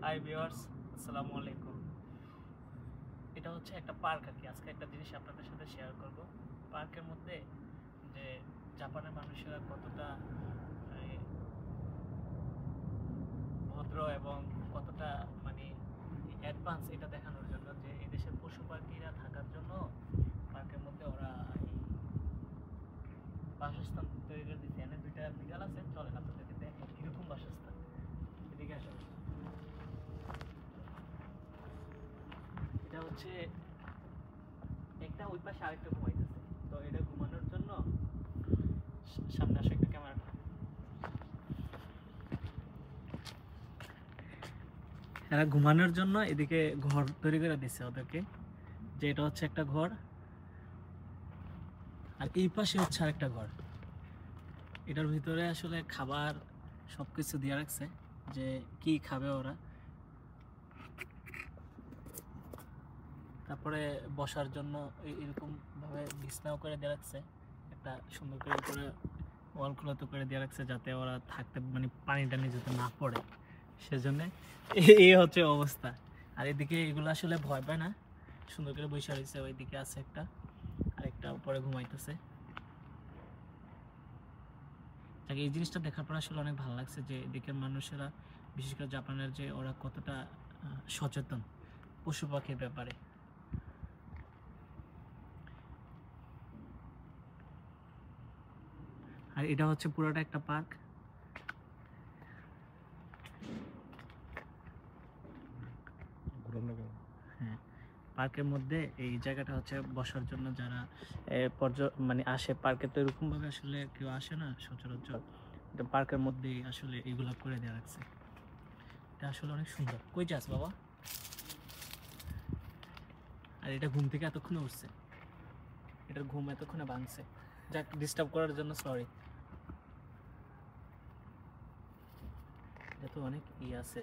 Hi viewers, আসসালামু আলাইকুম। এটা হচ্ছে একটা পার্ক আর কি। আজকে একটা জিনিস আপনাদের সাথে শেয়ার করব। পার্কের মধ্যে যে জাপানের মানুষেরা কতটা ভদ্র এবং কতটা মানে অ্যাডভান্স, এটা দেখানোর জন্য যে এই দেশের পশু পাখিরা থাকার জন্য পার্কের মধ্যে ওরা এই বাসস্থান তৈরি করে দিচ্ছে। এনে দুইটা বিড়াল আছে, চলেন আপনাদেরকে দেখেন কিরকম বাসস্থান। এদিকে আসলে এটা হচ্ছে একটা, ওই পাশে আরেকটা ঘুমাইতেছে। তো এটা ঘুমানোর জন্য সামনে আসে একটা ক্যামেরা। এরা ঘুমানোর জন্য এদিকে ঘর তৈরি করে দিচ্ছে ওদেরকে, যে এটা হচ্ছে একটা ঘর, আর এই পাশে হচ্ছে আরেকটা ঘর। এটার ভিতরে আসলে খাবার সবকিছু দিয়ে রাখছে, যে কি খাবে ওরা। তারপরে বসার জন্য এরকম ভাবে বিছনাও করে দিয়ে রাখছে, একটা সুন্দর করে করে ওয়ালগুলো তো করে দিয়ে রাখছে, যাতে ওরা থাকতে মানে পানি টানি যাতে না পড়ে, সেজন্য এই হচ্ছে অবস্থা। আর এদিকে এগুলো আসলে ভয় পায় না, সুন্দর করে বসে রয়েছে। ওইদিকে আছে একটা, আরেকটা উপরে ঘুমাইতেছে। এই জিনিসটা দেখার পর আসলে অনেক ভালো লাগছে, যে এদিকের মানুষেরা, বিশেষ করে জাপানের, যে ওরা কতটা সচেতন পশু পাখির ব্যাপারে। আর এটা হচ্ছে পুরোটা একটা পার্ক। হ্যাঁ, পার্কের মধ্যে এই জায়গাটা হচ্ছে বসার জন্য, যারা মানে আসে পার্কে, তো এরকম ভাবে আসলে কেউ আসে না সচরাচর। এটা পার্কের মধ্যেই আসলে এগুলা করে দেওয়া রাখছে। এটা আসলে অনেক সুন্দর। কই যাস বাবা? আর এটা ঘুম থেকে এতক্ষণে উঠছে, এটার ঘুম এতক্ষণে ভাঙছে। যাক, ডিস্টার্ব করার জন্য সরি। এটা তো অনেক আছে,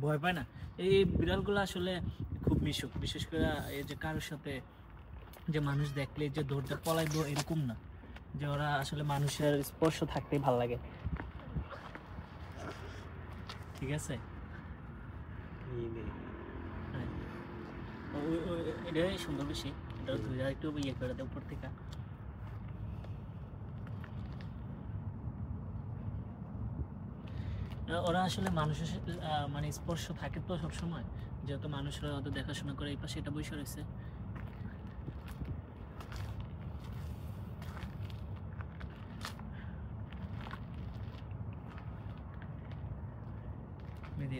ভয় পায় না। এই বিড়ালগুলো আসলে খুব মিশুক, বিশেষ করে এই যে কারোর সাথে, যে মানুষ দেখলে যে দৌড়টা পলাইবো এরকম না, যে ওরা আসলে মানুষের স্পর্শ থাকতেই ভালো লাগে। ঠিক আছে, এটাই সুন্দর বেশি। এটা ধুয়ে একটু ইয়ে করে দেয় উপর থেকে। ওরা আসলে মানুষের মানে স্পর্শ থাকে তো সবসময়, যেহেতু মানুষরা ওদের দেখাশোনা করে। এই পাশে এটা বসে রয়েছে।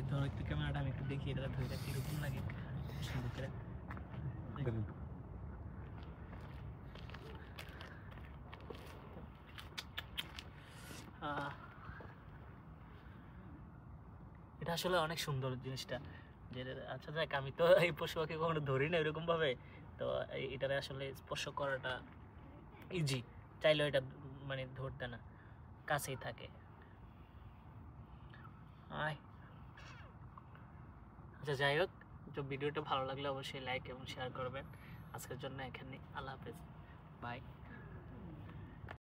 ধরো একটু ক্যামেরাটা আমি একটু দেখি, এটা ধরে কিরকম লাগে সুন্দর করে। এটা আসলে অনেক সুন্দর জিনিসটা, যে আচ্ছা যাক, আমি তো এই পশু পাখি কখনো ধরি না এরকম ভাবে। তো এটারে আসলে স্পর্শ করাটা ইজি, চাইলেও এটা মানে ধরতে না, কাছেই থাকে। আচ্ছা যাই হোক, তো ভিডিওটা ভালো লাগলে অবশ্যই লাইক এবং শেয়ার করবেন। আজকের জন্য এখানে, আল্লাহ হাফেজ, বাই।